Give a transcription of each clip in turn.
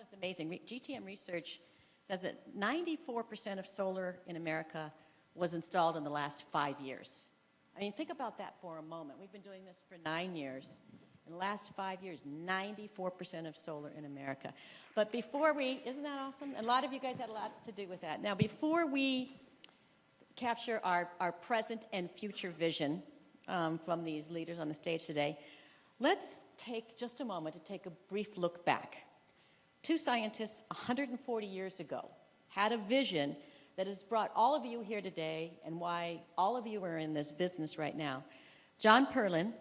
is amazing. GTM research says that 94% of solar in America was installed in the last 5 years. I mean, think about that for a moment. We've been doing this for 9 years. In the last 5 years, 94% of solar in America. But before we, isn't that awesome? A lot of you guys had a lot to do with that. Now, before we capture our present and future vision from these leaders on the stage today, let's take just a moment to take a brief look back. Two scientists 140 years ago had a vision that has brought all of you here today and why all of you are in this business right now. John Perlin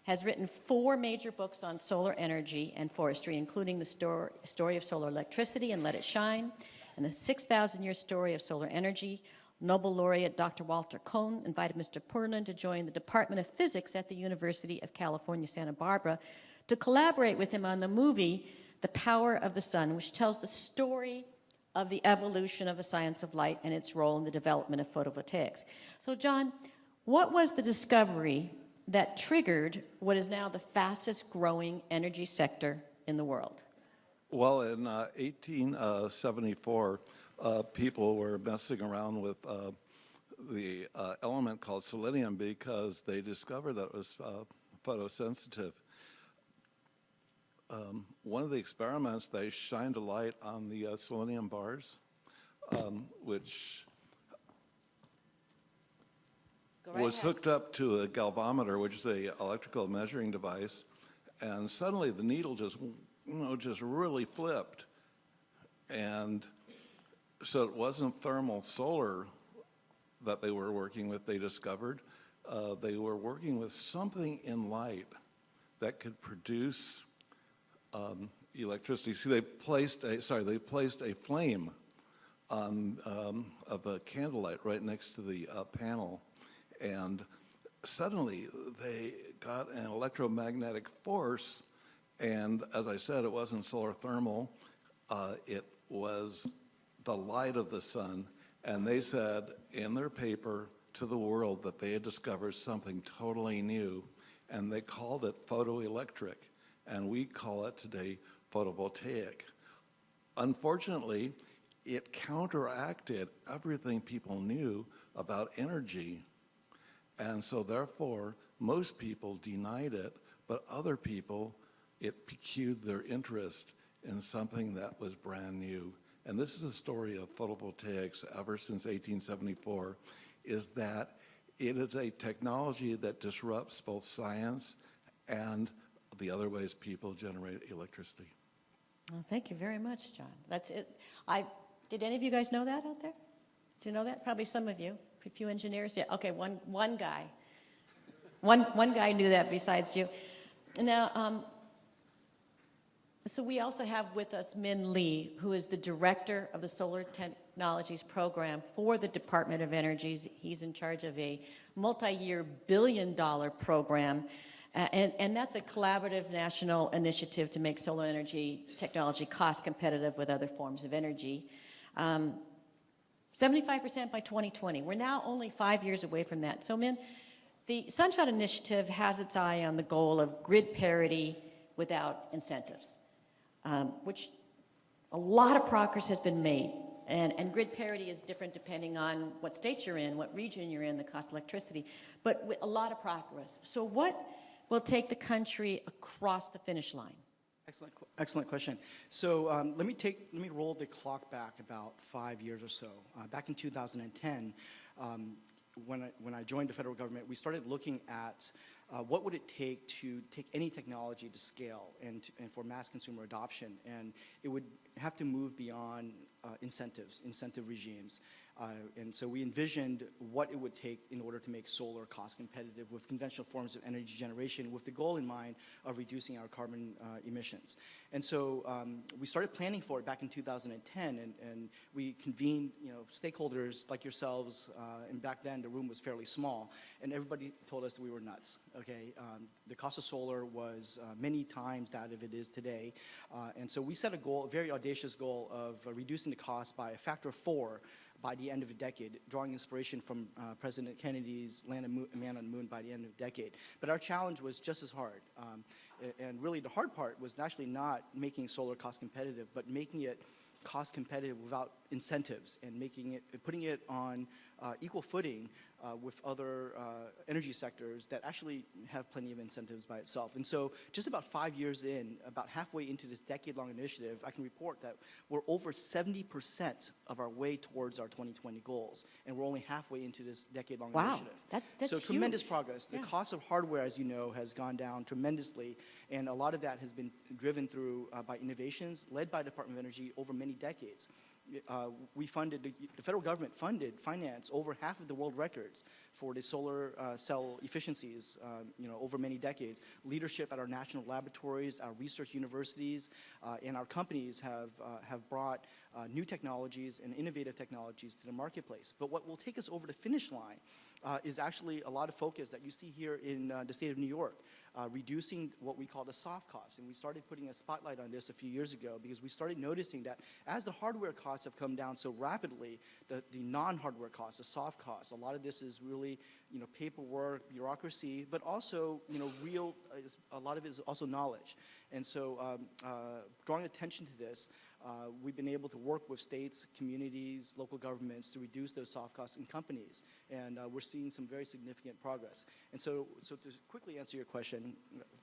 has written 4 major books on solar energy and forestry, including the story of solar electricity and Let It Shine, and the 6,000-year story of solar energy. Nobel laureate Dr. Walter Kohn invited Mr. Perlin to join the Department of Physics at the University of California, Santa Barbara, to collaborate with him on the movie The Power of the Sun, which tells the story of the evolution of the science of light and its role in the development of photovoltaics. So, John, what was the discovery that triggered what is now the fastest growing energy sector in the world? Well, in 1874, people were messing around with the element called selenium because they discovered that it was photosensitive. One of the experiments, they shined a light on the selenium bars, which was hooked up to a galvanometer, which is an electrical measuring device, and suddenly the needle just really flipped. And so it wasn't thermal solar that they were working with, they discovered. They were working with something in light that could produce electricity. See, they placed a flame on, of a candlelight right next to the panel, and suddenly they got an electromagnetic force, and as I said, it wasn't solar thermal, it was the light of the sun, and they said in their paper to the world that they had discovered something totally new, and they called it photoelectric, and we call it today photovoltaic. Unfortunately, it counteracted everything people knew about energy, and so therefore most people denied it, but other people, it piqued their interest in something that was brand new. And this is the story of photovoltaics ever since 1874, is that it is a technology that disrupts both science and the other ways people generate electricity. Well, thank you very much, John. That's it. Did any of you guys know that out there? Did you know that? Probably some of you. A few engineers. Yeah. Okay. One guy. One guy knew that besides you. Now, so we also have with us Min Lee, who is the director of the Solar Technologies Program for the Department of Energy. He's in charge of a multi-year $billion program, and that's a collaborative national initiative to make solar energy technology cost competitive with other forms of energy. 75% by 2020. We're now only 5 years away from that. So, Min, the Sunshot Initiative has its eye on the goal of grid parity without incentives, which a lot of progress has been made. And grid parity is different depending on what state you're in, what region you're in, the cost of electricity, but with a lot of progress. So what will take the country across the finish line? Excellent question. So let me roll the clock back about 5 years or so. Back in 2010, when I joined the federal government, we started looking at what would it take to take any technology to scale and for mass consumer adoption, and it would have to move beyond incentive regimes. And so we envisioned what it would take in order to make solar cost competitive with conventional forms of energy generation, with the goal in mind of reducing our carbon emissions. And so we started planning for it back in 2010, and we convened, stakeholders like yourselves, and back then the room was fairly small, and everybody told us that we were nuts. Okay, the cost of solar was many times that of it is today, and so we set a goal, a very audacious goal of reducing the cost by a factor of 4 by the end of the decade, drawing inspiration from President Kennedy's Man on the Moon by the end of the decade. But our challenge was just as hard. And really the hard part was actually not making solar cost competitive, but making it cost competitive without incentives and putting it on equal footing with other energy sectors that actually have plenty of incentives by itself. And so just about 5 years in, about halfway into this decade-long initiative, I can report that we're over 70% of our way towards our 2020 goals, and we're only halfway into this decade-long initiative. That's so huge. Tremendous progress. The Yeah. cost of hardware, as you know, has gone down tremendously, and a lot of that has been driven through by innovations led by the Department of Energy over many decades. The federal government financed over half of the world records for the solar cell efficiencies, over many decades. Leadership at our national laboratories, our research universities, and our companies have brought new technologies and innovative technologies to the marketplace. But what will take us over the finish line is actually a lot of focus that you see here in the state of New York, reducing what we call the soft costs. And we started putting a spotlight on this a few years ago because we started noticing that as the hardware costs have come down so rapidly, the non-hardware costs, the soft costs, a lot of this is really paperwork, bureaucracy, but also a lot of it is also knowledge. And so drawing attention to this, we've been able to work with states, communities, local governments to reduce those soft costs in companies. And we're seeing some very significant progress. And so to quickly answer your question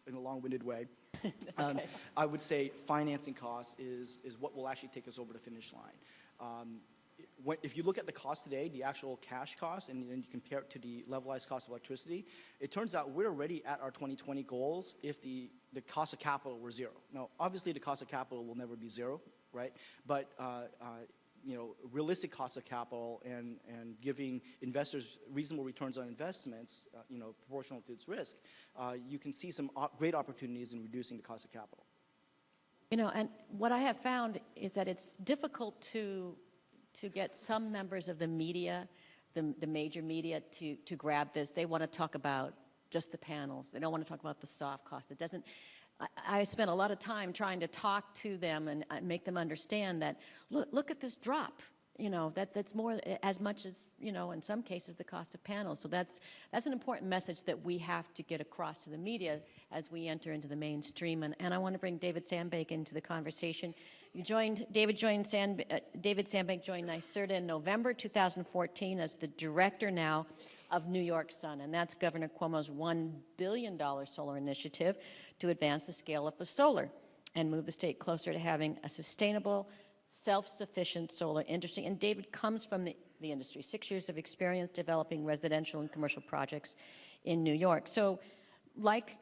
in a long-winded way, Okay. I would say financing costs is what will actually take us over the finish line. If you look at the cost today, the actual cash cost, and then you compare it to the levelized cost of electricity, it turns out we're already at our 2020 goals if the cost of capital were zero. Now, obviously, the cost of capital will never be zero, right? But realistic cost of capital and giving investors reasonable returns on investments, proportional to its risk, you can see some great opportunities in reducing the cost of capital. And what I have found is that it's difficult to get some members of the media, the major media, to grab this. They want to talk about just the panels. They don't want to talk about the soft cost. It doesn't. I spent a lot of time trying to talk to them and make them understand that look at this drop. That's more as much as in some cases the cost of panels. So that's an important message that we have to get across to the media as we enter into the mainstream. And I want to bring David Sandbank into the conversation. David Sandbank joined NYSERDA in November 2014 as the director now of New York Sun, and that's Governor Cuomo's $1 billion solar initiative to advance the scale-up of solar and move the state closer to having a sustainable, self-sufficient solar industry. And David comes from the industry, 6 years of experience developing residential and commercial projects in New York. So like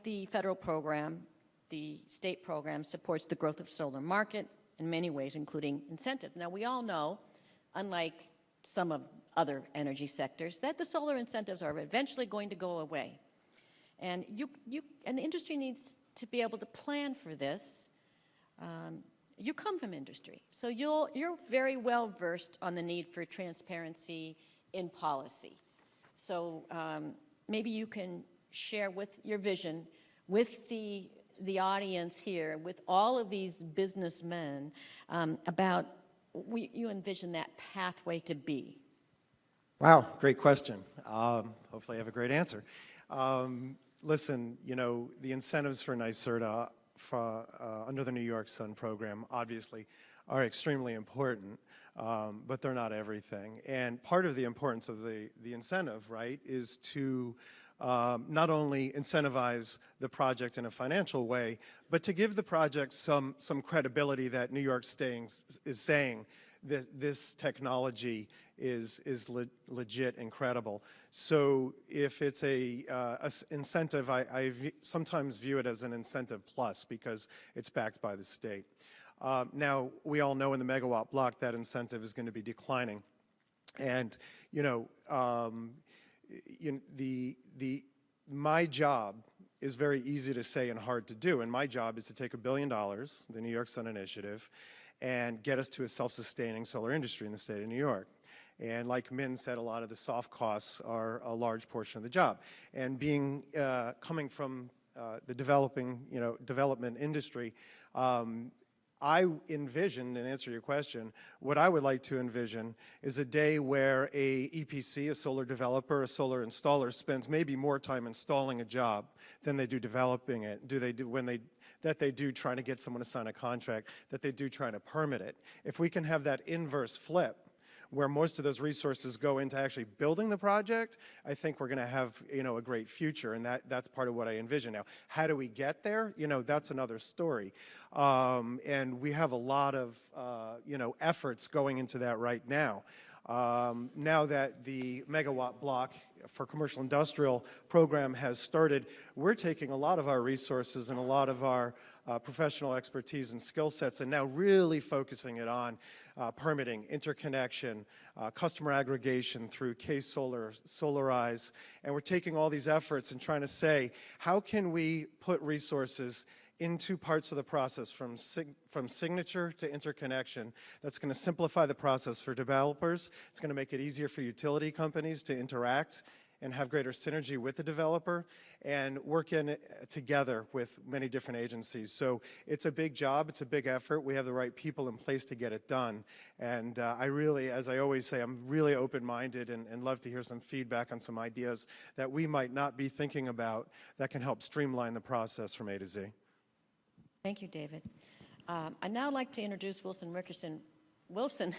the federal program, the state program supports the growth of solar market in many ways, including incentives. Now, we all know, unlike some of other energy sectors, that the solar incentives are eventually going to go away. And and the industry needs to be able to plan for this. You come from industry, so you're very well versed on the need for transparency in policy. So maybe you can share with your vision with the audience here, with all of these businessmen, about you envision that pathway to be. Wow, great question. Hopefully I have a great answer. Listen, the incentives for NYSERDA under the New York Sun program obviously are extremely important, but they're not everything. And part of the importance of the incentive, right, is to not only incentivize the project in a financial way, but to give the project some credibility that New York is saying that this technology is legit and credible. So if it's a incentive, I sometimes view it as an incentive plus because it's backed by the state. Now, we all know in the megawatt block that incentive is going to be declining. And, my job is very easy to say and hard to do. And my job is to take $1 billion, the New York Sun Initiative, and get us to a self-sustaining solar industry in the state of New York. And like Min said, a lot of the soft costs are a large portion of the job. And coming from the development industry, I envision, and answer your question, what I would like to envision is a day where a EPC, a solar developer, a solar installer spends maybe more time installing a job than they do developing it. That they do trying to get someone to sign a contract, that they do trying to permit it. If we can have that inverse flip, where most of those resources go into actually building the project, I think we're going to have, a great future, and that's part of what I envision now. How do we get there? That's another story. And we have a lot of, efforts going into that right now. Now that the megawatt block for commercial industrial program has started, we're taking a lot of our resources and a lot of our professional expertise and skill sets and now really focusing it on permitting, interconnection, customer aggregation through K-Solar, Solarize, and we're taking all these efforts and trying to say, how can we put resources into parts of the process from signature to interconnection that's going to simplify the process for developers. It's going to make it easier for utility companies to interact and have greater synergy with the developer and work together with many different agencies. So it's a big job, it's a big effort. We have the right people in place to get it done. And I really, as I always say, I'm really open-minded and love to hear some feedback on some ideas that we might not be thinking about that can help streamline the process from A to Z. Thank you, David. I'd now like to introduce Wilson Rickerson. Wilson's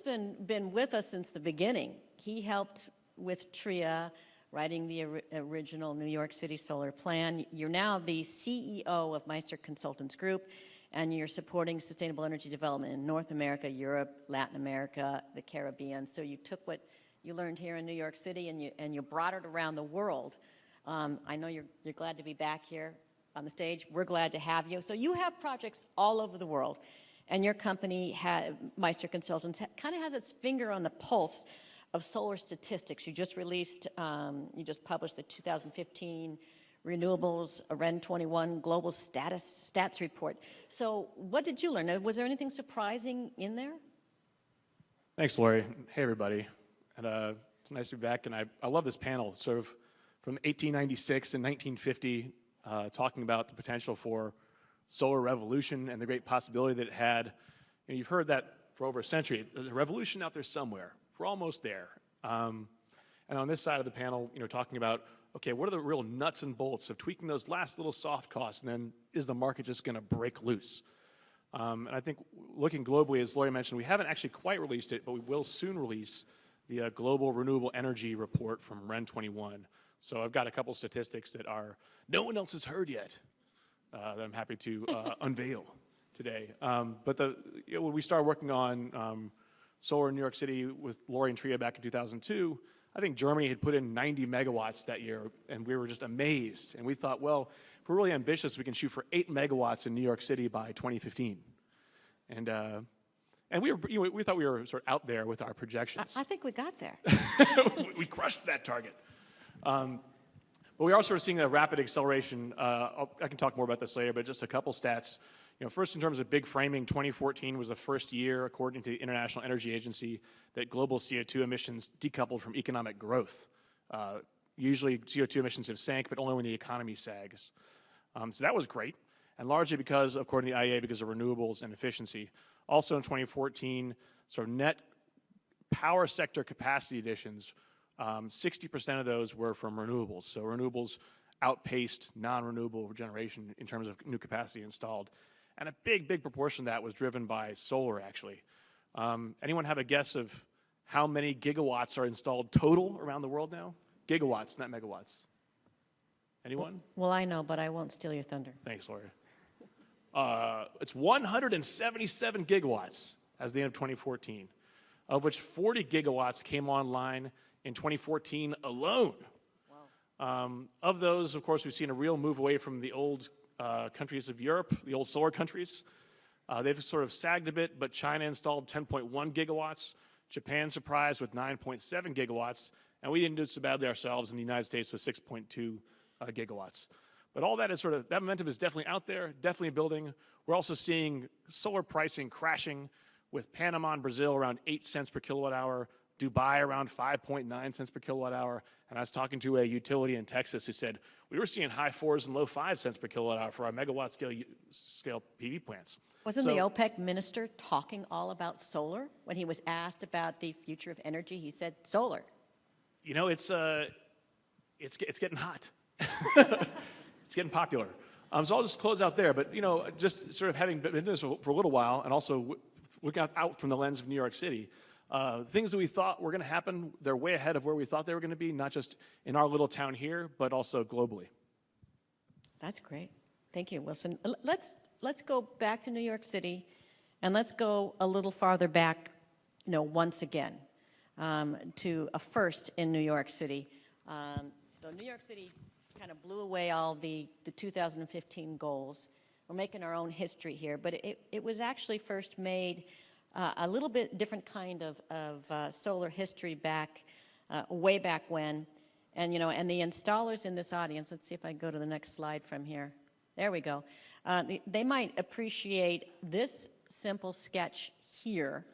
been with us since the beginning. He helped with TRIA, writing the original New York City solar plan. You're now the CEO of Meister Consultants Group, and you're supporting sustainable energy development in North America, Europe, Latin America, the Caribbean. So you took what you learned here in New York City and you brought it around the world. I know you're glad to be back here on the stage. We're glad to have you. So you have projects all over the world, and your company, Meister Consultants, kind of has its finger on the pulse of solar statistics. You just published the 2015 Renewables REN 21 Global Stats Report. So what did you learn? Was there anything surprising in there? Thanks, Lori. Hey, everybody. And it's nice to be back, and I love this panel, sort of from 1896 and 1950, talking about the potential for solar revolution and the great possibility that it had. You've heard that for over a century. There's a revolution out there somewhere. We're almost there. And on this side of the panel, talking about, okay, what are the real nuts and bolts of tweaking those last little soft costs, and then is the market just going to break loose? And I think looking globally, as Lori mentioned, we haven't actually quite released it, but we will soon release the Global Renewable Energy Report from REN 21. So I've got a couple statistics that no one else has heard yet that I'm happy to unveil today. But when we started working on solar in New York City with Lori and TRIA back in 2002, I think Germany had put in 90 megawatts that year, and we were just amazed. And we thought, well, if we're really ambitious, we can shoot for 8 megawatts in New York City by 2015. And we thought we were sort of out there with our projections. I think we got there. We crushed that target. But we are sort of seeing a rapid acceleration. I can talk more about this later, but just a couple stats. First, in terms of big framing, 2014 was the first year, according to the International Energy Agency, that global CO2 emissions decoupled from economic growth. Usually, CO2 emissions have sank, but only when the economy sags. So that was great, and largely because, according to the IEA, because of renewables and efficiency. Also in 2014, sort of net power sector capacity additions, 60% of those were from renewables. So renewables outpaced non-renewable generation in terms of new capacity installed. And a big, big proportion of that was driven by solar, actually. Anyone have a guess of how many gigawatts are installed total around the world now? Gigawatts, not megawatts. Anyone? Well, I know, but I won't steal your thunder. Thanks, Lori. It's 177 gigawatts as the end of 2014, of which 40 gigawatts came online in 2014 alone. Wow. Of those, of course, we've seen a real move away from the old countries of Europe, the old solar countries. They've sort of sagged a bit, but China installed 10.1 gigawatts, Japan surprised with 9.7 gigawatts, and we didn't do so badly ourselves in the United States with 6.2 gigawatts. But all that is that momentum is definitely out there, definitely building. We're also seeing solar pricing crashing with Panama and Brazil around 8 cents per kilowatt hour, Dubai around 5.9 cents per kilowatt hour. And I was talking to a utility in Texas who said, we were seeing high 4s and low 5 cents per kilowatt hour for our megawatt scale PV plants. Wasn't the OPEC minister talking all about solar? When he was asked about the future of energy, he said solar. You know, it's getting hot. It's getting popular. So I'll just close out there. But, you know, just sort of having been doing this for a little while and also looking out from the lens of New York City, things that we thought were going to happen, they're way ahead of where we thought they were going to be, not just in our little town here, but also globally. That's great. Thank you, Wilson. Let's go back to New York City, and let's go a little farther back, you know, once again, to a first in New York City. So New York City kind of blew away all the 2015 goals. We're making our own history here, but it was actually first made a little bit different kind of solar history back, way back when. And, you know, and the installers in this audience, let's see if I go to the next slide from here. There we go. They might appreciate this simple sketch here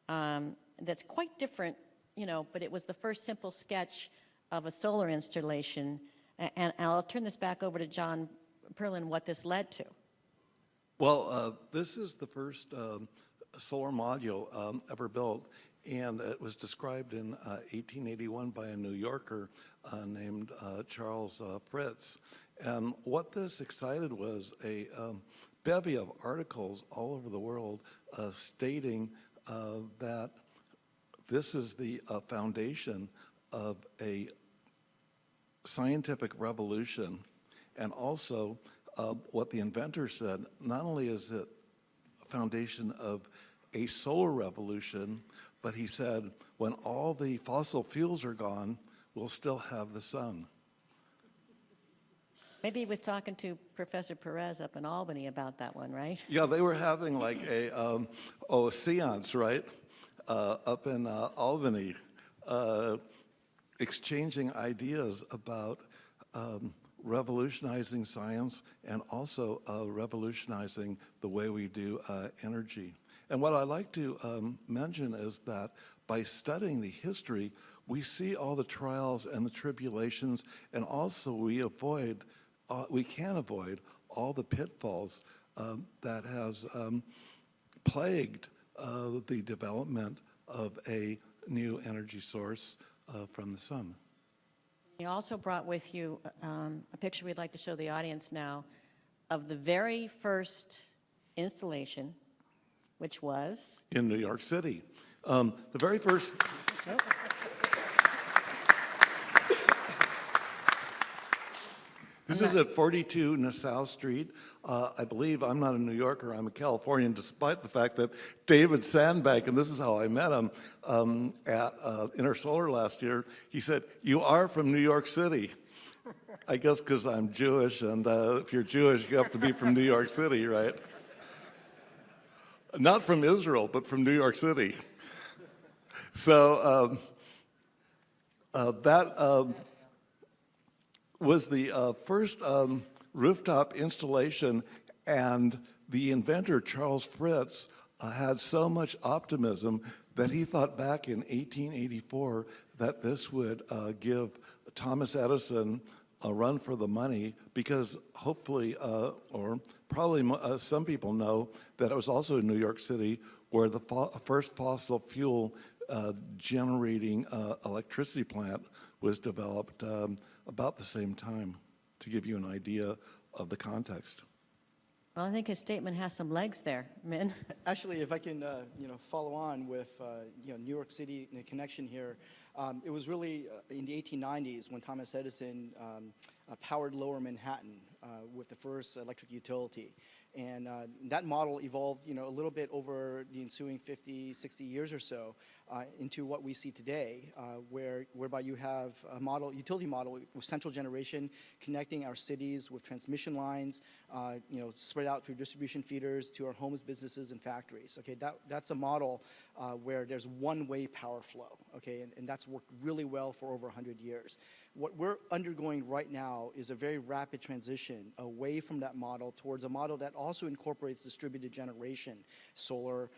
that's quite different, you know, but it was the first simple sketch of a solar installation. And I'll turn this back over to John Perlin, what this led to. Well, this is the first solar module ever built, and it was described in 1881 by a New Yorker named Charles Fritz. And what this excited was a bevy of articles all over the world stating that this is the foundation of a scientific revolution, and also what the inventor said, not only is it a foundation of a solar revolution, but he said, when all the fossil fuels are gone, we'll still have the sun. Maybe he was talking to Professor Perez up in Albany about that one, right? Yeah, they were having like a seance, right, up in Albany, exchanging ideas about revolutionizing science and also revolutionizing the way we do energy. And what I'd like to mention is that by studying the history, we see all the trials and the tribulations, and also we can avoid all the pitfalls that has plagued the development of a new energy source from the sun. You also brought with you a picture we'd like to show the audience now of the very first installation, which was? In New York City. The very first... This is at 42 Nassau Street. I believe, I'm not a New Yorker, I'm a Californian, despite the fact that David Sandbank, and this is how I met him, at InterSolar last year, he said, "You are from New York City." I guess because I'm Jewish, and if you're Jewish, you have to be from New York City, right? Not from Israel, but from New York City. So that was the first rooftop installation, and the inventor, Charles Fritz, had so much optimism that he thought back in 1884 that this would give Thomas Edison a run for the money, because hopefully, or probably some people know that it was also in New York City where the first fossil fuel generating electricity plant was developed about the same time, to give you an idea of the context. Well, I think his statement has some legs there, Min. Actually, if I can, follow on with, New York City in a connection here, it was really in the 1890s when Thomas Edison powered Lower Manhattan with the first electric utility. And that model evolved, a little bit over the ensuing 50, 60 years or so into what we see today, whereby you have a utility model with central generation connecting our cities with transmission lines, spread out through distribution feeders to our homes, businesses, and factories. Okay, that's a model where there's one-way power flow. Okay, and that's worked really well for over 100 years. What we're undergoing right now is a very rapid transition away from that model towards a model that also incorporates distributed generation, solar,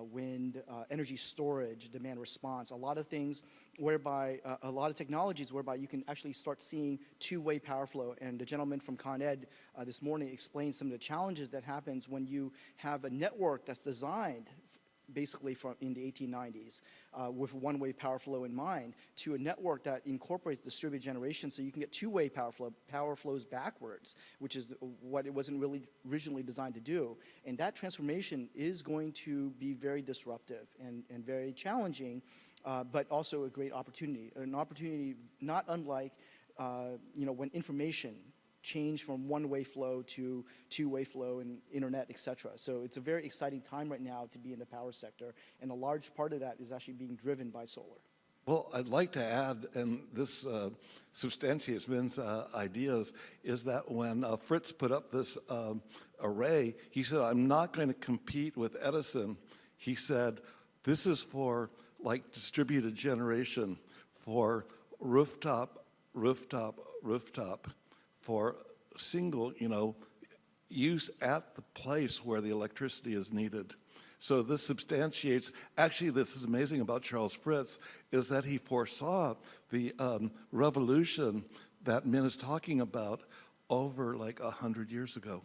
wind, energy storage, demand response, a lot of things whereby, a lot of technologies whereby you can actually start seeing two-way power flow. And the gentleman from Con Ed this morning explained some of the challenges that happens when you have a network that's designed basically from in the 1890s with one-way power flow in mind to a network that incorporates distributed generation so you can get two-way power flows backwards, which is what it wasn't really originally designed to do. And that transformation is going to be very disruptive and very challenging, but also a great opportunity. An opportunity not unlike when information change from one-way flow to two-way flow and internet, et cetera. So it's a very exciting time right now to be in the power sector, and a large part of that is actually being driven by solar. Well, I'd like to add, and this substantiates Vin's ideas, is that when Fritz put up this array, he said, I'm not going to compete with Edison. He said, this is for like distributed generation, for rooftop, for single, use at the place where the electricity is needed. So this substantiates, actually this is amazing about Charles Fritz, is that he foresaw the revolution that Min is talking about over like 100 years ago.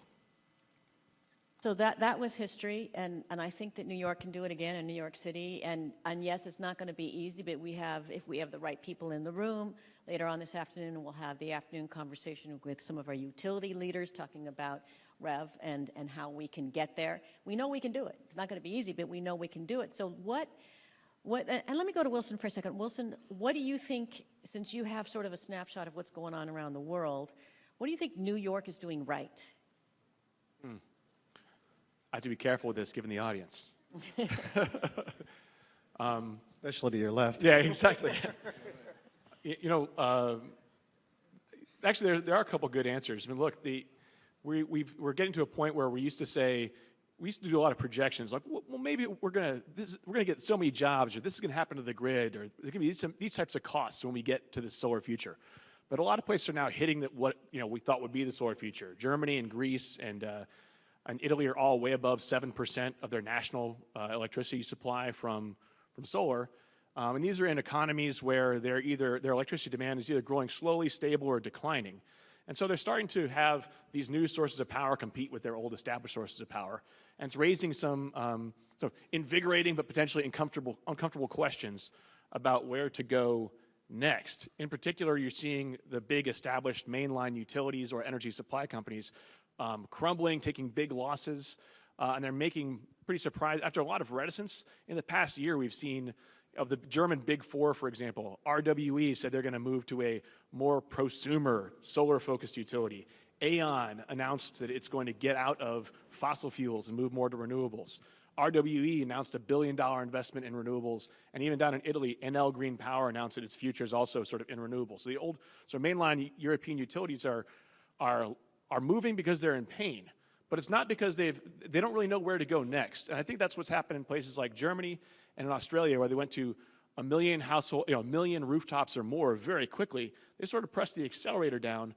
So that was history, and I think that New York can do it again, in New York City, and yes, it's not going to be easy, but if we have the right people in the room, later on this afternoon we'll have the afternoon conversation with some of our utility leaders talking about REV and how we can get there. We know we can do it. It's not going to be easy, but we know we can do it. So and let me go to Wilson for a second. Wilson, what do you think, since you have sort of a snapshot of what's going on around the world, what do you think New York is doing right? I have to be careful with this, given the audience. Especially to your left. Yeah, exactly. Actually, there are a couple good answers. I mean, look, we're getting to a point where we used to do a lot of projections, like, well, maybe we're gonna get so many jobs, or this is gonna happen to the grid, or there's gonna be these types of costs when we get to the solar future. But a lot of places are now hitting what we thought would be the solar future. Germany and Greece and Italy are all way above 7% of their national electricity supply from solar. And these are in economies where their electricity demand is either growing slowly, stable, or declining. And so they're starting to have these new sources of power compete with their old established sources of power. And it's raising some invigorating but potentially uncomfortable questions about where to go next. In particular, you're seeing the big established mainline utilities or energy supply companies crumbling, taking big losses, and they're making pretty surprised. After a lot of reticence, in the past year, we've seen of the German Big Four, for example, RWE said they're going to move to a more prosumer, solar-focused utility. Aon announced that it's going to get out of fossil fuels and move more to renewables. RWE announced $1 billion investment in renewables, and even down in Italy, Enel Green Power announced that its future is also sort of in renewables. So the old mainline European utilities are moving because they're in pain, but it's not because they don't really know where to go next. And I think that's what's happened in places like Germany and in Australia, where they went to a million rooftops or more very quickly. They sort of pressed the accelerator down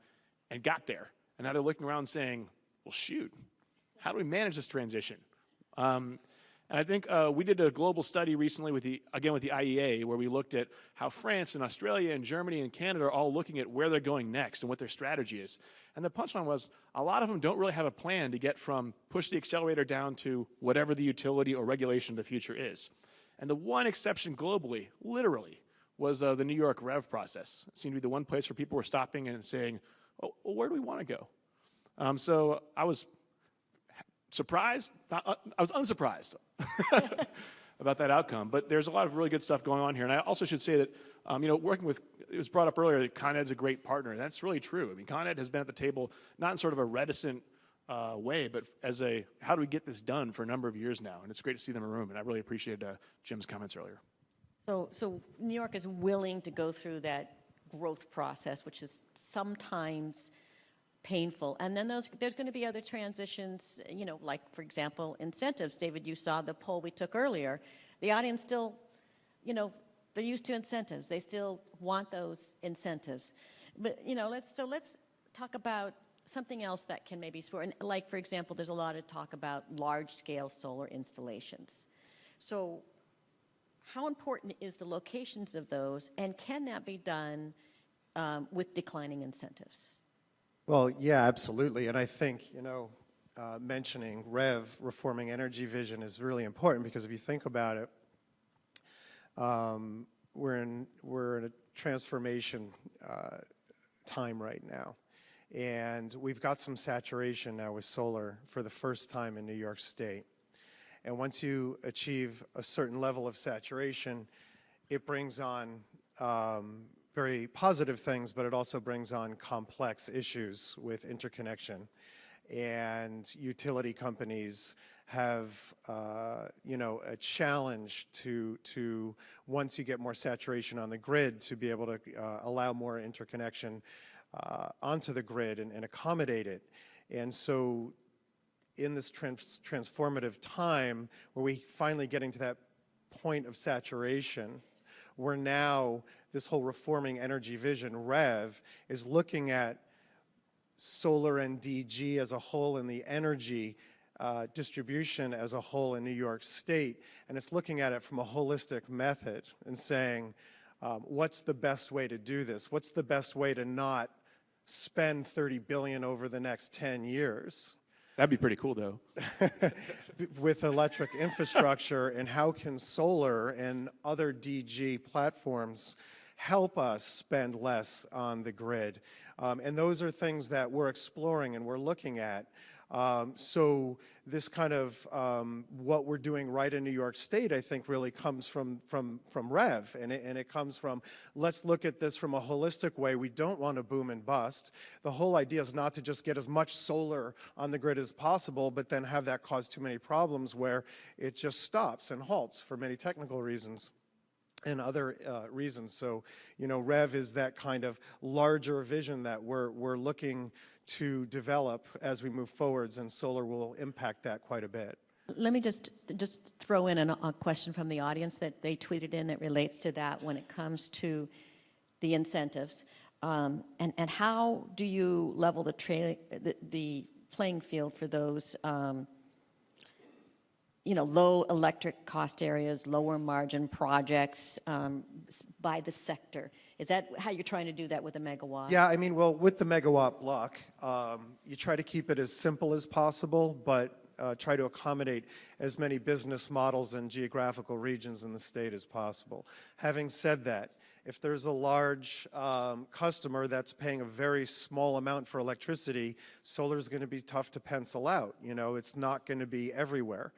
and got there. And now they're looking around saying, well, shoot, how do we manage this transition? And I think we did a global study recently with the IEA, where we looked at how France and Australia and Germany and Canada are all looking at where they're going next and what their strategy is. And the punchline was, a lot of them don't really have a plan to get from push the accelerator down to whatever the utility or regulation of the future is. And the one exception globally, literally, was the New York REV process. It seemed to be the one place where people were stopping and saying, oh, well, where do we want to go? So I was surprised. I was unsurprised about that outcome. But there's a lot of really good stuff going on here. And I also should say that, working with, it was brought up earlier that Con Ed's a great partner. And that's really true. I mean, Con Ed has been at the table, not in sort of a reticent way, but as how do we get this done for a number of years now? And it's great to see them in the room. And I really appreciated Jim's comments earlier. So New York is willing to go through that growth process, which is sometimes painful. And then there's going to be other transitions, like, for example, incentives. David, you saw the poll we took earlier. The audience still, they're used to incentives. They still want those incentives. But, let's talk about something else that can maybe spur, and like, for example, there's a lot of talk about large-scale solar installations. So how important is the locations of those, and can that be done with declining incentives? Well, yeah, absolutely. And I think, mentioning reforming energy vision, is really important, because if you think about it, we're in a transformation time right now. And we've got some saturation now with solar for the first time in New York State. And once you achieve a certain level of saturation, it brings on very positive things, but it also brings on complex issues with interconnection. And utility companies have, a challenge to, once you get more saturation on the grid, to be able to allow more interconnection onto the grid and accommodate it. And so in this transformative time where we finally getting to that point of saturation, we're now, this whole reforming energy vision, REV, is looking at solar and DG as a whole and the energy distribution as a whole in New York State, and it's looking at it from a holistic method and saying, what's the best way to do this? What's the best way to not spend $30 billion over the next 10 years? That'd be pretty cool, though. With electric infrastructure, and how can solar and other DG platforms help us spend less on the grid? And those are things that we're exploring and we're looking at. So this kind of what we're doing right in New York State, I think, really comes from REV, and it comes from, let's look at this from a holistic way. We don't want to boom and bust. The whole idea is not to just get as much solar on the grid as possible, but then have that cause too many problems where it just stops and halts for many technical reasons and other reasons. So, REV is that kind of larger vision that we're looking to develop as we move forwards, and solar will impact that quite a bit. Let me just throw in a question from the audience that they tweeted in that relates to that when it comes to the incentives. And how do you level the playing field for those low electric cost areas, lower margin projects by the sector? Is that how you're trying to do that with a megawatt? Yeah, well, with the megawatt block, you try to keep it as simple as possible, but try to accommodate as many business models and geographical regions in the state as possible. Having said that, if there's a large customer that's paying a very small amount for electricity, solar is going to be tough to pencil out. It's not going to be everywhere.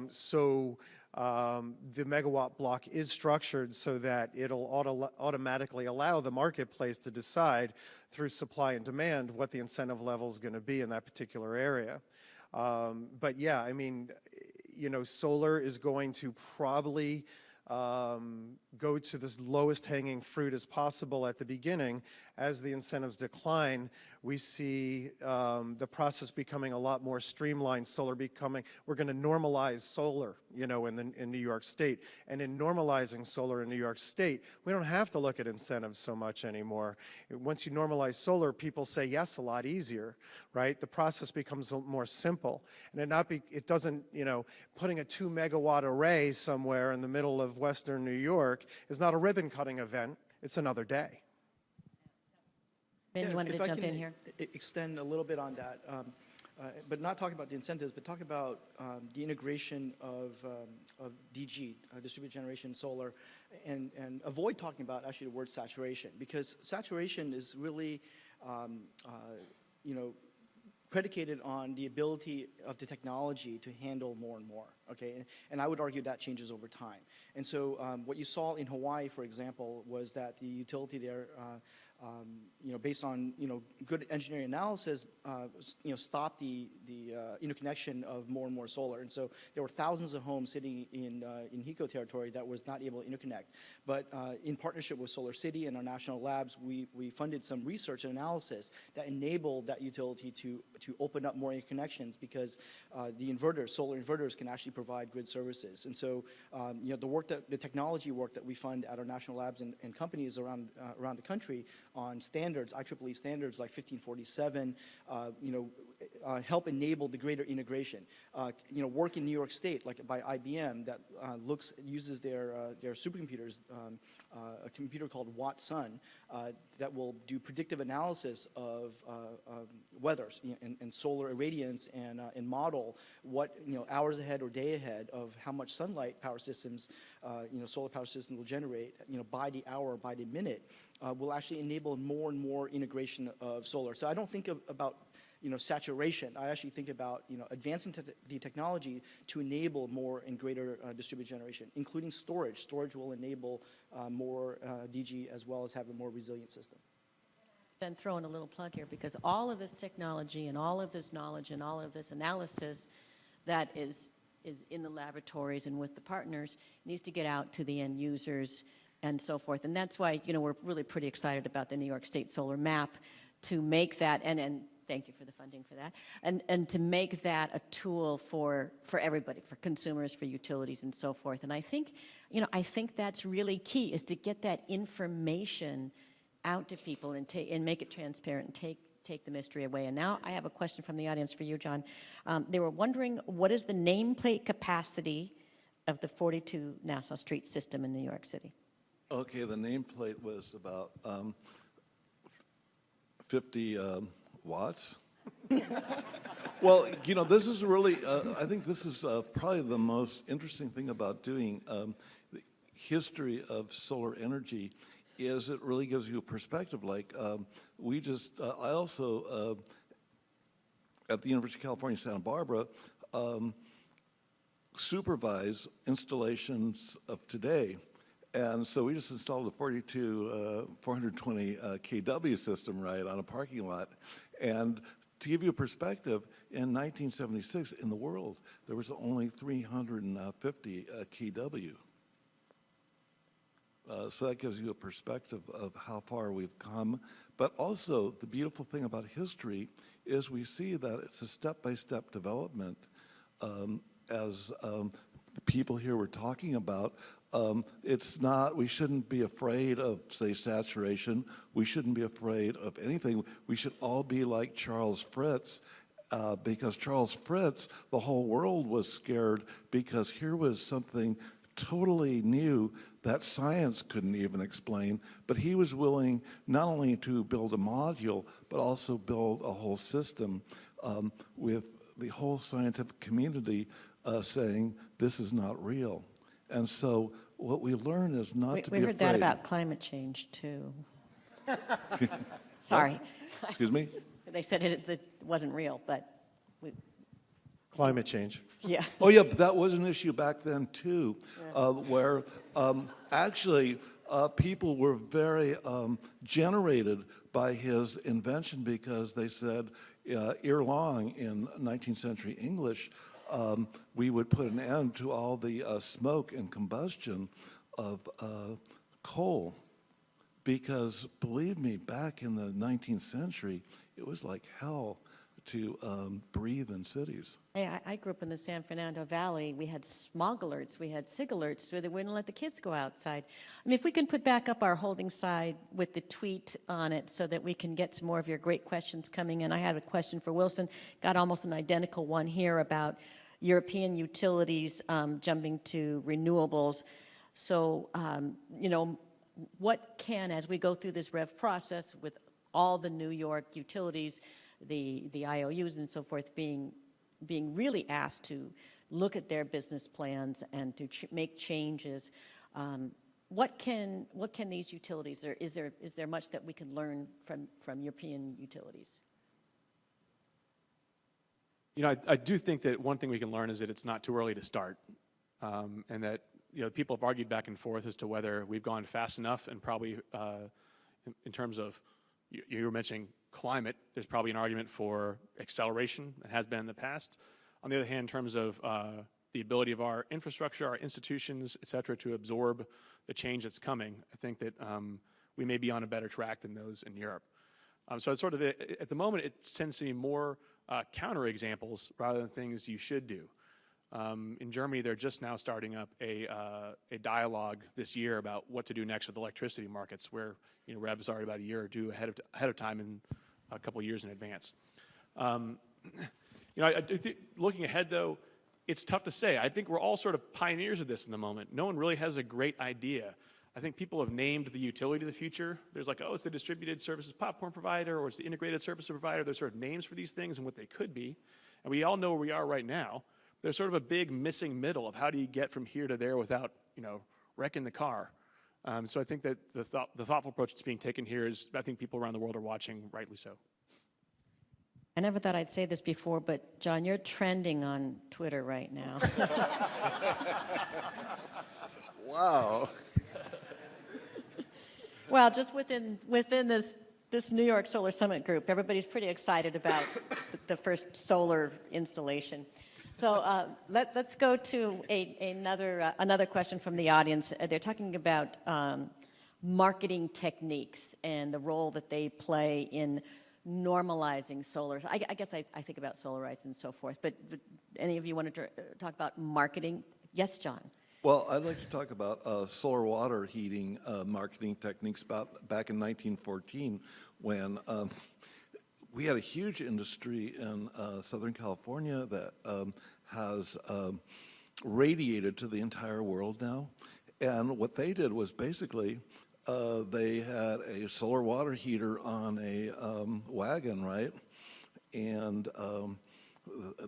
So the megawatt block is structured so that it'll automatically allow the marketplace to decide through supply and demand what the incentive level is going to be in that particular area. But yeah, solar is going to probably go to the lowest hanging fruit as possible at the beginning. As the incentives decline, we see the process becoming a lot more streamlined. We're going to normalize solar, in New York State. And in normalizing solar in New York State, we don't have to look at incentives so much anymore. Once you normalize solar, people say yes a lot easier, right? The process becomes more simple. And it doesn't, putting a 2 megawatt array somewhere in the middle of Western New York is not a ribbon cutting event. It's another day. Ben, you wanted if to jump I can in here? Extend a little bit on that, but not talk about the incentives, but talk about the integration of DG, distributed generation solar, and avoid talking about actually the word saturation, because saturation is really, predicated on the ability of the technology to handle more and more, okay? And I would argue that changes over time. And so what you saw in Hawaii, for example, was that the utility there, based on, good engineering analysis, stopped the interconnection of more and more solar. And so there were thousands of homes sitting in HECO territory that was not able to interconnect. But in partnership with Solar City and our national labs, we funded some research and analysis that enabled that utility to open up more interconnections, because the solar inverters can actually provide grid services. And so, the technology work that we fund at our national labs and companies around the country on standards, IEEE standards like 1547, help enable the greater integration. Work in New York State, like by IBM, that uses their supercomputers, a computer called Watson, that will do predictive analysis of weather and solar irradiance and model what hours ahead or day ahead of how much sunlight power systems, solar power systems will generate, by the hour, by the minute, will actually enable more and more integration of solar. So I don't think about saturation. I actually think about advancing the technology to enable more and greater distributed generation, including storage. Storage will enable more DG as well as have a more resilient system. Then throw in a little plug here, because all of this technology and all of this knowledge and all of this analysis that is in the laboratories and with the partners needs to get out to the end users and so forth. And that's why we're really pretty excited about the New York State Solar Map, to make that, and thank you for the funding for that, and to make that a tool for everybody, for consumers, for utilities, and so forth. And I think that's really key, is to get that information out to people and make it transparent and take the mystery away. And now I have a question from the audience for you, John. They were wondering, what is the nameplate capacity of the 42 Nassau Street system in New York City? Okay, the nameplate was about 50 watts. Well, this is really, I think this is probably the most interesting thing about doing the history of solar energy, is it really gives you a perspective. Like I also, at the University of California, Santa Barbara, supervise installations of today. And so we just installed a 420 kW system, right, on a parking lot. And to give you a perspective, in 1976 in the world, there was only 350 kW. So that gives you a perspective of how far we've come. But also, the beautiful thing about history is we see that it's a step-by-step development, as the people here were talking about. It's not, we shouldn't be afraid of, say, saturation. We shouldn't be afraid of anything. We should all be like Charles Fritz, because Charles Fritz, the whole world was scared, because here was something totally new that science couldn't even explain, but he was willing not only to build a module, but also build a whole system, with the whole scientific community saying, this is not real. And so what we learn is not to be afraid. We heard that about climate change, too. Sorry. Excuse me? They said it wasn't real, but... Climate change. Yeah. Oh, yeah, but that was an issue back then, too, where actually people were very generated by his invention, because they said, ere long in 19th century English, we would put an end to all the smoke and combustion of coal, because believe me, back in the 19th century, it was like hell to breathe in cities. Hey, I grew up in the San Fernando Valley. We had smog alerts, we had SIG alerts, where they wouldn't let the kids go outside. I mean, if we can put back up our holding side with the tweet on it so that we can get some more of your great questions coming in. I had a question for Wilson, got almost an identical one here about European utilities jumping to renewables. So, what can, as we go through this REV process with all the New York utilities, the IOUs and so forth being really asked to look at their business plans and to make changes, what can these utilities, or is there much that we can learn from European utilities? I do think that one thing we can learn is that it's not too early to start, and that people have argued back and forth as to whether we've gone fast enough, and probably in terms of, you were mentioning climate, there's probably an argument for acceleration, and has been in the past. On the other hand, in terms of the ability of our infrastructure, our institutions, et cetera, to absorb the change that's coming, I think that we may be on a better track than those in Europe. So it's sort of, at the moment, it tends to be more counter examples rather than things you should do. In Germany, they're just now starting up a dialogue this year about what to do next with electricity markets, where REV's already about a year or two ahead of time and a couple of years in advance. I do think, looking ahead though, it's tough to say. I think we're all sort of pioneers of this in the moment. No one really has a great idea. I think people have named the utility of the future. There's like, oh, it's the distributed services platform provider, or it's the integrated service provider. There's sort of names for these things and what they could be. And we all know where we are right now. There's sort of a big missing middle of how do you get from here to there without, wrecking the car. So I think that the thoughtful approach that's being taken here is, I think people around the world are watching, rightly so. I never thought I'd say this before, but John, you're trending on Twitter right now. Wow. Well, just within this New York Solar Summit group, everybody's pretty excited about the first solar installation. So let's go to another question from the audience. They're talking about marketing techniques and the role that they play in normalizing solar. I guess I think about solar rights and so forth, but any of you want to talk about marketing? Yes, John. Well, I'd like to talk about solar water heating marketing techniques back in 1914 when we had a huge industry in Southern California that has radiated to the entire world now. And what they did was basically they had a solar water heater on a wagon, right? And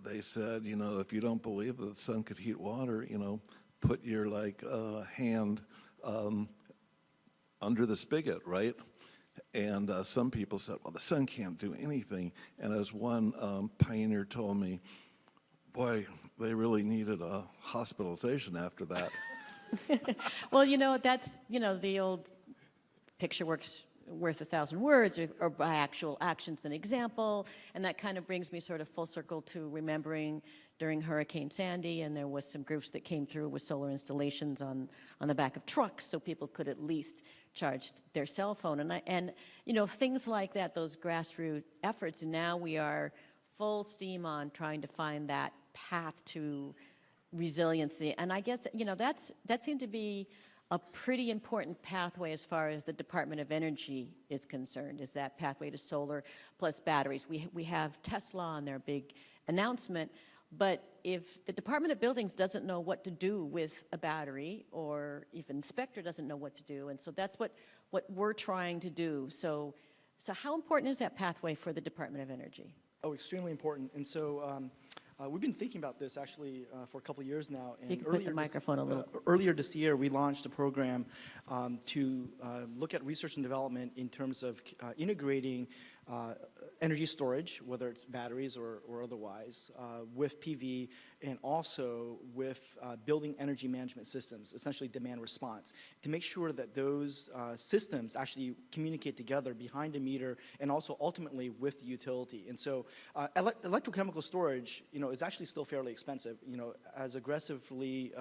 they said, if you don't believe that the sun could heat water, put your hand under the spigot, right? And some people said, well, the sun can't do anything. And as one pioneer told me, boy, they really needed a hospitalization after that. Well, that's, the old picture worth 1,000 words, or by actual actions an example. And that kind of brings me sort of full circle to remembering during Hurricane Sandy, and there was some groups that came through with solar installations on the back of trucks so people could at least charge their cell phone. And things like that, those grassroots efforts, and now we are full steam on trying to find that path to resiliency. And I guess, that seemed to be a pretty important pathway as far as the Department of Energy is concerned, is that pathway to solar plus batteries. We have Tesla on their big announcement, but if the Department of Buildings doesn't know what to do with a battery, or if an inspector doesn't know what to do, and so that's what we're trying to do. So how important is that pathway for the Department of Energy? Oh, extremely important. And so we've been thinking about this actually for a couple of years now. And you can put the microphone a little. Earlier this year, we launched a program to look at research and development in terms of integrating energy storage, whether it's batteries or otherwise, with PV, and also with building energy management systems, essentially demand response, to make sure that those systems actually communicate together behind a meter and also ultimately with the utility. And so electrochemical storage, is actually still fairly expensive. As aggressively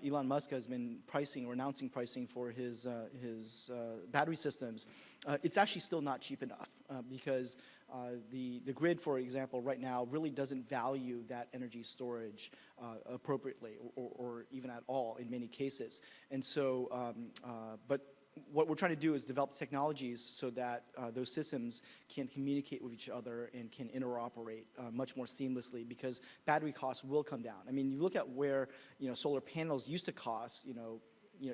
Elon Musk has been pricing or announcing pricing for his battery systems, it's actually still not cheap enough because the grid, for example, right now really doesn't value that energy storage appropriately or even at all in many cases. And so, but what we're trying to do is develop technologies so that those systems can communicate with each other and can interoperate much more seamlessly, because battery costs will come down. I mean, you look at where solar panels used to cost,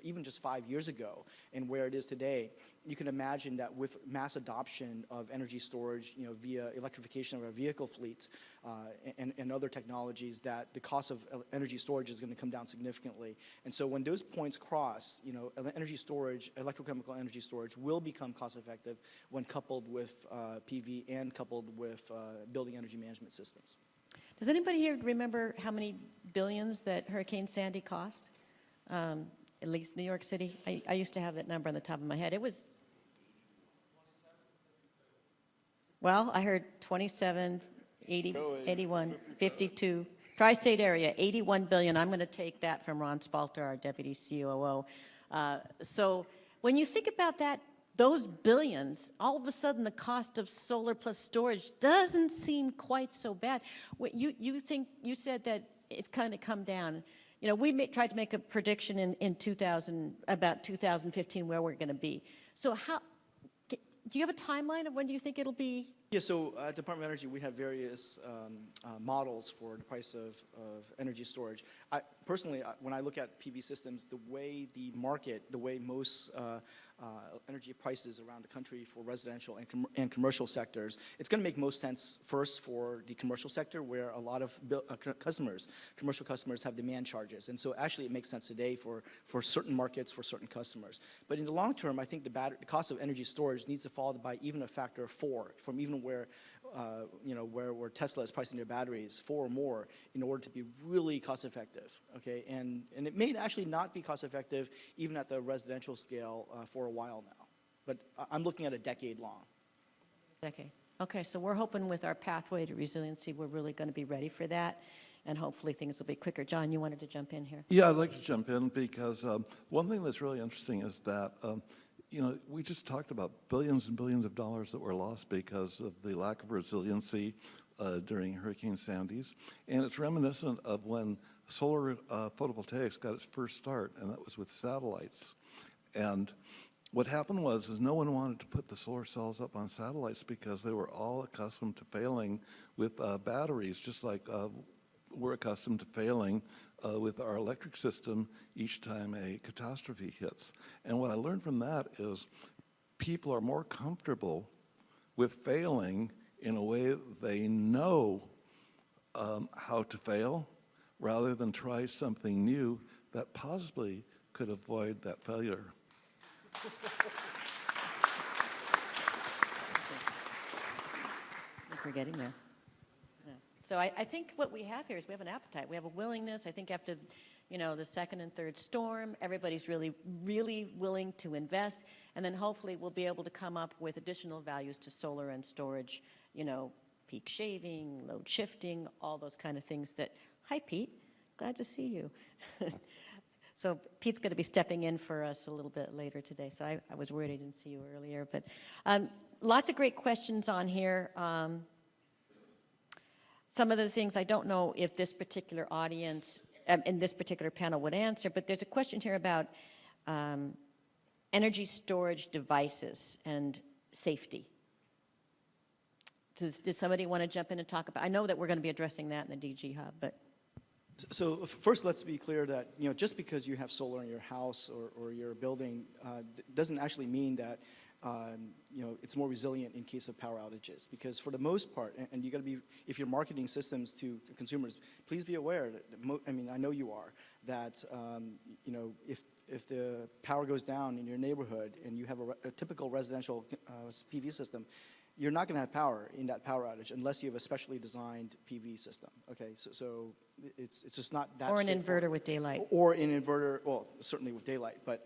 even just 5 years ago, and where it is today, you can imagine that with mass adoption of energy storage, via electrification of our vehicle fleets and other technologies, that the cost of energy storage is going to come down significantly. And so when those points cross, energy storage, electrochemical energy storage will become cost effective when coupled with PV and coupled with building energy management systems. Does anybody here remember how many billions that Hurricane Sandy cost? At least New York City. I used to have that number on the top of my head. It was, well, I heard 27, 80, 81, 52. Tri-state area, 81 billion. I'm going to take that from Ron Spalter, our deputy COO. So when you think about that, those billions, all of a sudden the cost of solar plus storage doesn't seem quite so bad. You said that it's kind of come down. You know, tried to make a prediction in 2000, about 2015, where we're going to be. So do you have a timeline of when do you think it'll be? Yeah, so at Department of Energy, we have various models for the price of energy storage. Personally, when I look at PV systems, the way the market, the way most energy prices around the country for residential and commercial sectors, it's going to make most sense first for the commercial sector, where a lot of commercial customers have demand charges. And so actually it makes sense today for certain markets, for certain customers. But in the long term, I think the cost of energy storage needs to fall by even a factor of 4, from even where Tesla is pricing their batteries, 4 or more, in order to be really cost effective. Okay, and it may actually not be cost effective even at the residential scale for a while now. But I'm looking at a decade long. Decade. Okay, so we're hoping with our pathway to resiliency, we're really going to be ready for that, and hopefully things will be quicker. John, you wanted to jump in here? Yeah, I'd like to jump in because one thing that's really interesting is that we just talked about billions and billions of dollars that were lost because of the lack of resiliency during Hurricane Sandy's. And it's reminiscent of when solar photovoltaics got its first start, and that was with satellites. And what happened was no one wanted to put the solar cells up on satellites because they were all accustomed to failing with batteries, just like we're accustomed to failing with our electric system each time a catastrophe hits. And what I learned from that is people are more comfortable with failing in a way they know how to fail, rather than try something new that possibly could avoid that failure. I think we're getting there. Yeah. So I think what we have here is we have an appetite. We have a willingness. I think after, the second and third storm, everybody's really, really willing to invest. And then hopefully we'll be able to come up with additional values to solar and storage, peak shaving, load shifting, all those kind of things that, hi, Pete. Glad to see you. So Pete's going to be stepping in for us a little bit later today. So I was worried I didn't see you earlier. But lots of great questions on here. Some of the things I don't know if this particular audience in this particular panel would answer, but there's a question here about energy storage devices and safety. Does somebody want to jump in and talk about? I know that we're going to be addressing that in the DG Hub, but. So first, let's be clear that just because you have solar in your house or your building doesn't actually mean that it's more resilient in case of power outages. Because for the most part, and you got to be, if you're marketing systems to consumers, please be aware that I know you are, that if the power goes down in your neighborhood and you have a typical residential PV system, you're not going to have power in that power outage unless you have a specially designed PV system. Okay, so it's just not that. Or an inverter with daylight. Or an inverter, well, certainly with daylight, but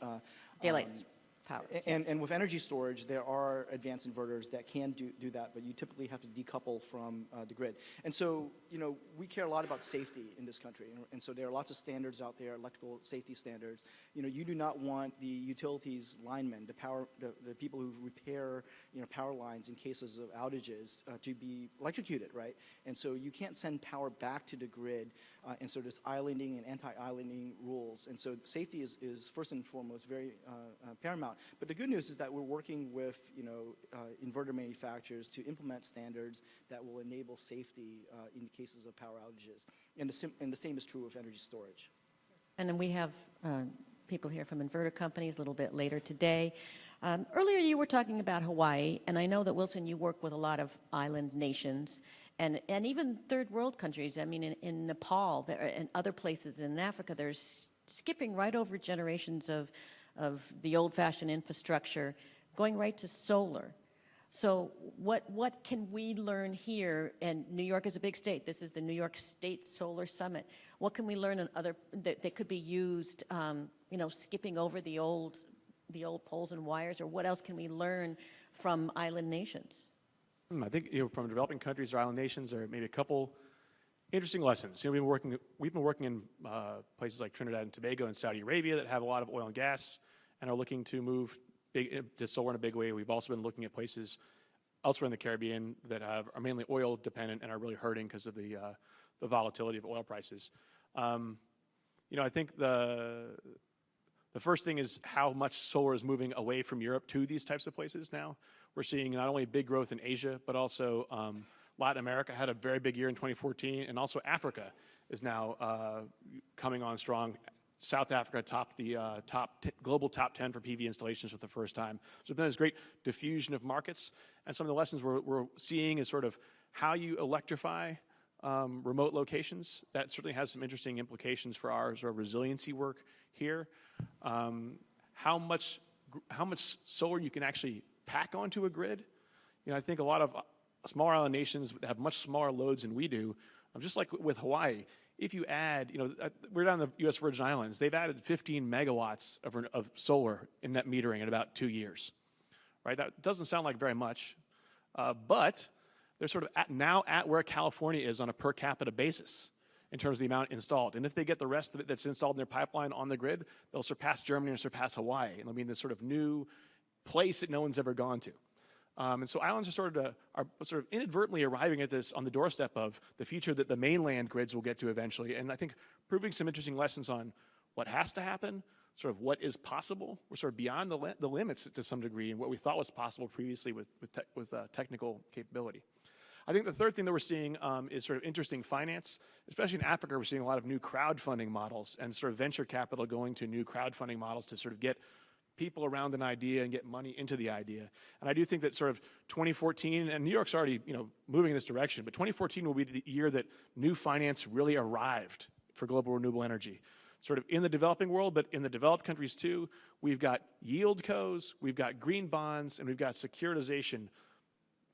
daylight's power. And with energy storage, there are advanced inverters that can do that, but you typically have to decouple from the grid. And so, we care a lot about safety in this country, and so there are lots of standards out there, electrical safety standards. You do not want the utilities linemen, the people who repair, power lines in cases of outages to be electrocuted, right? And so you can't send power back to the grid, and so there's islanding and anti-islanding rules. And so safety is first and foremost very paramount. But the good news is that we're working with inverter manufacturers to implement standards that will enable safety in cases of power outages. And the same is true of energy storage. And then we have people here from inverter companies a little bit later today. Earlier you were talking about Hawaii, and I know that, Wilson, you work with a lot of island nations and even third world countries. I mean, in Nepal and other places in Africa, they're skipping right over generations of the old-fashioned infrastructure, going right to solar. So what can we learn here? And New York is a big state. This is the New York State Solar Summit. What can we learn in that could be used, skipping over the old poles and wires, or what else can we learn from island nations? I think from developing countries or island nations, there are maybe a couple interesting lessons. We've been working in places like Trinidad and Tobago and Saudi Arabia that have a lot of oil and gas and are looking to move to solar in a big way. We've also been looking at places elsewhere in the Caribbean that are mainly oil dependent and are really hurting because of the volatility of oil prices. You know, I think the first thing is how much solar is moving away from Europe to these types of places now. We're seeing not only big growth in Asia, but also Latin America had a very big year in 2014, and also Africa is now coming on strong. South Africa topped the global top 10 for PV installations for the first time. So there's been this great diffusion of markets, and some of the lessons we're seeing is sort of how you electrify remote locations. That certainly has some interesting implications for our sort of resiliency work here. How much solar you can actually pack onto a grid. You know, I think a lot of smaller island nations that have much smaller loads than we do, just like with Hawaii, if you add, you know, we're down in the U.S. Virgin Islands, they've added 15 megawatts of solar in net metering in about 2 years, right? That doesn't sound like very much, but they're sort of now at where California is on a per capita basis in terms of the amount installed. And if they get the rest of it that's installed in their pipeline on the grid, they'll surpass Germany and surpass Hawaii. And they'll be in this sort of new place that no one's ever gone to. And so islands are sort of inadvertently arriving at this on the doorstep of the future that the mainland grids will get to eventually. And I think proving some interesting lessons on what has to happen, sort of what is possible. We're sort of beyond the limits to some degree and what we thought was possible previously with technical capability. I think the third thing that we're seeing is sort of interesting finance, especially in Africa. We're seeing a lot of new crowdfunding models and sort of venture capital going to new crowdfunding models to sort of get people around an idea and get money into the idea. And I do think that sort of 2014, and New York's already, you know, moving in this direction, but 2014 will be the year that new finance really arrived for global renewable energy. Sort of in the developing world, but in the developed countries too, we've got yield cos, we've got green bonds, and we've got securitization.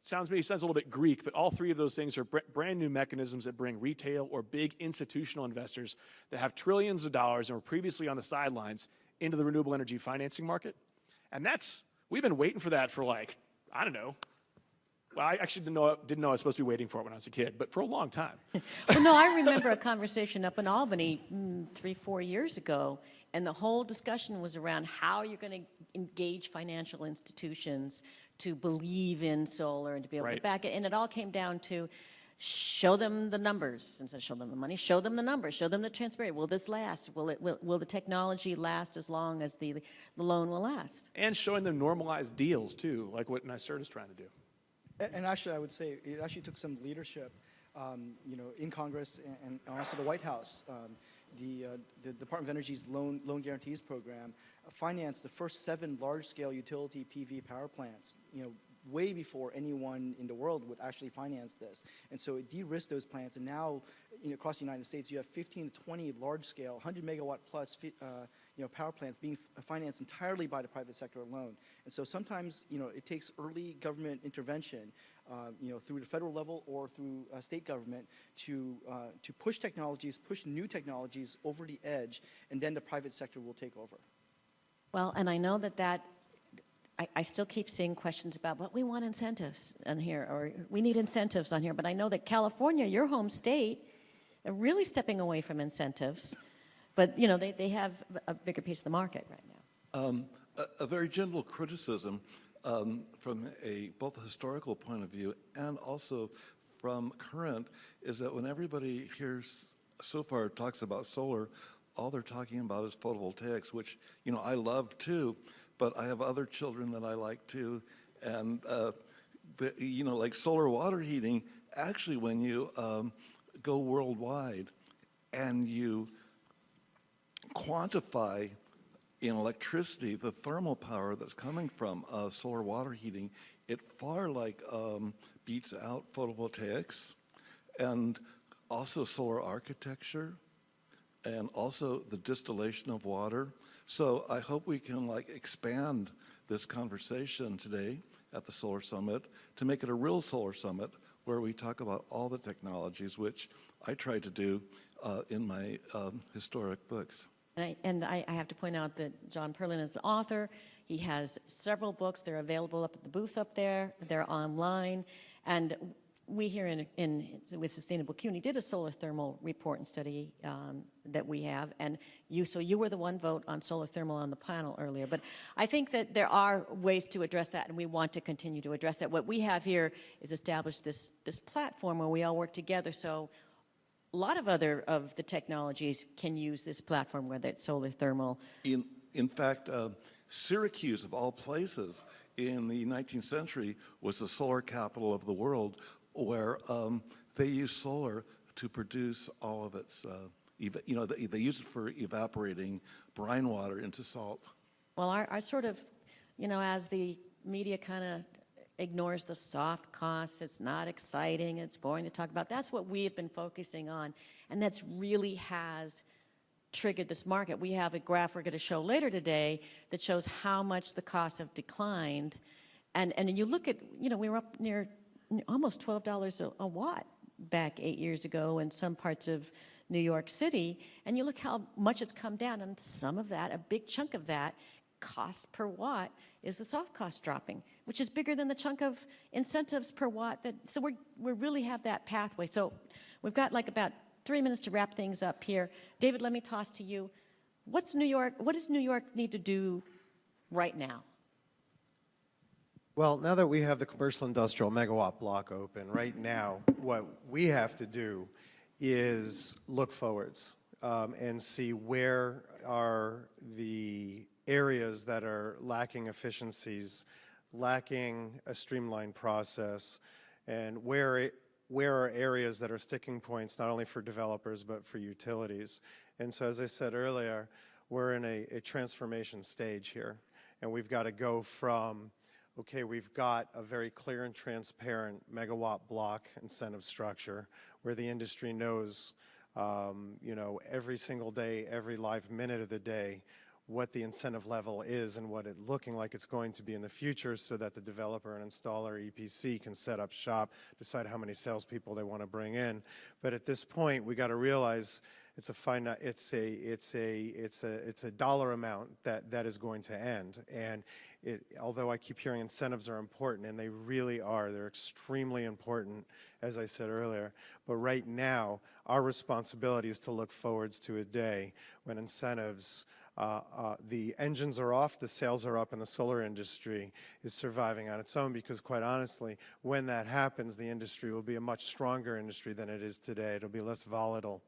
Sounds a little bit Greek, but all three of those things are brand new mechanisms that bring retail or big institutional investors that have trillions of dollars and were previously on the sidelines into the renewable energy financing market. And we've been waiting for that for like, I don't know. Well, I actually didn't know I was supposed to be waiting for it when I was a kid, but for a long time. Well, no, I remember a conversation up in Albany 3-4 years ago, and the whole discussion was around how you're going to engage financial institutions to believe in solar and to be able to back it. And it all came down to show them the numbers. Instead of show them the money, show them the numbers, show them the transparency. Will this last? Will the technology last as long as the loan will last? And showing them normalized deals too, like what NYSERDA is trying to do. And actually, I would say it actually took some leadership, you know, in Congress and also the White House. The Department of Energy's loan guarantees program financed the first 7 large-scale utility PV power plants, you know, way before anyone in the world would actually finance this. And so it de-risked those plants, and now, you know, across the United States, you have 15 to 20 large-scale, 100 megawatt plus, you know, power plants being financed entirely by the private sector alone. And so sometimes, you know, it takes early government intervention, you know, through the federal level or through state government to push new technologies over the edge, and then the private sector will take over. Well, and I know that I still keep seeing questions about, but we want incentives on here, or we need incentives on here. But I know that California, your home state, are really stepping away from incentives. But, you know, they have a bigger piece of the market right now. A very gentle criticism from both a historical point of view and also from current is that when everybody here so far talks about solar, all they're talking about is photovoltaics, which, you know, I love too. But I have other children that I like too, and you know, like solar water heating. Actually, when you go worldwide and you quantify in electricity the thermal power that's coming from solar water heating, it far beats out photovoltaics, and also solar architecture, and also the distillation of water. So I hope we can expand this conversation today at the Solar Summit to make it a real Solar Summit where we talk about all the technologies, which I try to do in my historic books. And I have to point out that John Perlin is the author. He has several books. They're available up at the booth up there. They're online. And we here with Sustainable CUNY did a solar thermal report and study that we have, and you were the one vote on solar thermal on the panel earlier. But I think that there are ways to address that, and we want to continue to address that. What we have here is established this platform where we all work together. So a lot of other of the technologies can use this platform, whether it's solar thermal. In fact, Syracuse, of all places, in the 19th century was the solar capital of the world, where they used solar to produce all of its, they used it for evaporating brine water into salt. Well, our sort of, as the media kind of ignores the soft costs, it's not exciting, it's boring to talk about. That's what we have been focusing on, and that's really has triggered this market. We have a graph we're going to show later today that shows how much the costs have declined, and you look at, we were up near almost $12 a watt back 8 years ago in some parts of New York City, and you look how much it's come down, and some of that, a big chunk of that, cost per watt is the soft cost dropping, which is bigger than the chunk of incentives per watt. So we really have that pathway. So we've got like about 3 minutes to wrap things up here. David, let me toss to you. What does New York need to do right now? Well, now that we have the commercial industrial megawatt block open, right now, what we have to do is look forwards and see where are the areas that are lacking efficiencies, lacking a streamlined process, and where are areas that are sticking points not only for developers but for utilities. And so, as I said earlier, we're in a transformation stage here, and we've got to go from, okay, we've got a very clear and transparent megawatt block incentive structure where the industry knows, every single day, every live minute of the day, what the incentive level is and what it's looking like it's going to be in the future, so that the developer and installer EPC can set up shop, decide how many salespeople they want to bring in. But at this point, we got to realize it's a dollar amount that is going to end. And although I keep hearing incentives are important, and they really are, they're extremely important, as I said earlier. But right now, our responsibility is to look forwards to a day when incentives, the engines are off, the sales are up, and the solar industry is surviving on its own, because quite honestly, when that happens, the industry will be a much stronger industry than it is today. It'll be less volatile.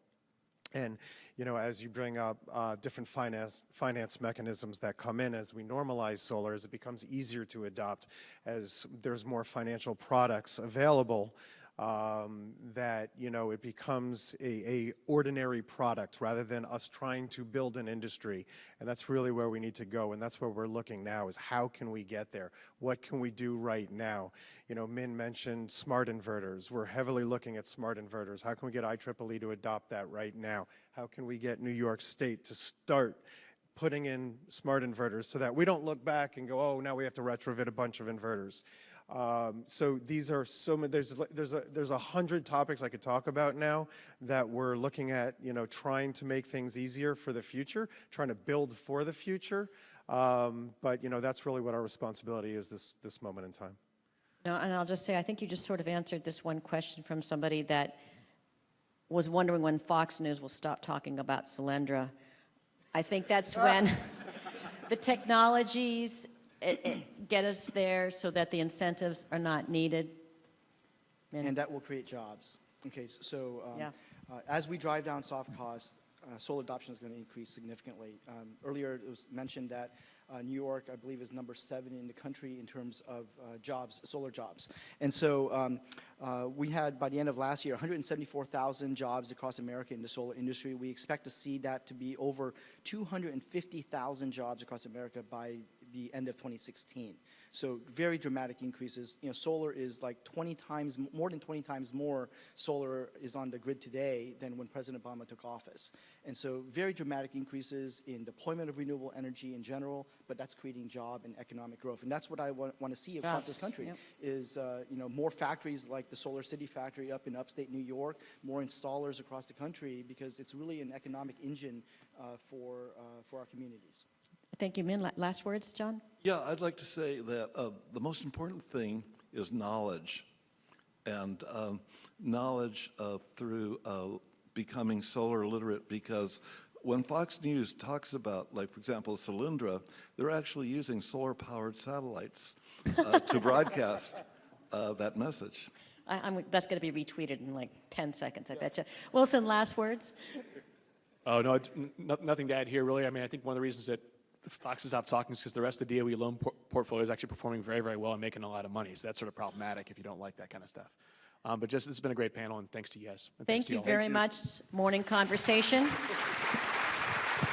And, as you bring up different finance mechanisms that come in as we normalize solar, as it becomes easier to adopt, as there's more financial products available, that, it becomes a ordinary product rather than us trying to build an industry. And that's really where we need to go. And that's where we're looking now, is how can we get there? What can we do right now? Min mentioned smart inverters. We're heavily looking at smart inverters. How can we get IEEE to adopt that right now? How can we get New York State to start putting in smart inverters so that we don't look back and go, oh, now we have to retrofit a bunch of inverters? So these are so many, there's 100 topics I could talk about now that we're looking at, trying to make things easier for the future, trying to build for the future. But, that's really what our responsibility is this moment in time. No, and I'll just say, I think you just sort of answered this one question from somebody that was wondering when Fox News will stop talking about Solyndra. I think that's when the technologies get us there so that the incentives are not needed. And that will create jobs. Okay, so Yeah. As we drive down soft costs, solar adoption is going to increase significantly. Earlier it was mentioned that New York, I believe, is number 7 in the country in terms of jobs, solar jobs. And so we had, by the end of last year, 174,000 jobs across America in the solar industry. We expect to see that to be over 250,000 jobs across America by the end of 2016. So very dramatic increases. Solar is like more than 20 times more solar is on the grid today than when President Obama took office. And so very dramatic increases in deployment of renewable energy in general, but that's creating job and economic growth. And that's what I want to see across this country, Yep. is more factories like the Solar City factory up in upstate New York, more installers across the country, because it's really an economic engine for our communities. Thank you, Min. Last words, John? Yeah, I'd like to say that the most important thing is knowledge, and knowledge through becoming solar literate, because when Fox News talks about, like, for example, Solyndra, they're actually using solar-powered satellites to broadcast that message. That's going to be retweeted in like 10 seconds, I bet you. Wilson, last words? Oh, no, nothing to add here, really. I mean, I think one of the reasons that the Fox has stopped talking is because the rest of the DOE loan portfolio is actually performing very, very well and making a lot of money. So that's sort of problematic if you don't like that kind of stuff. But just, this has been a great panel, and thanks to you guys. And thanks Thank to you all. very much. Morning conversation.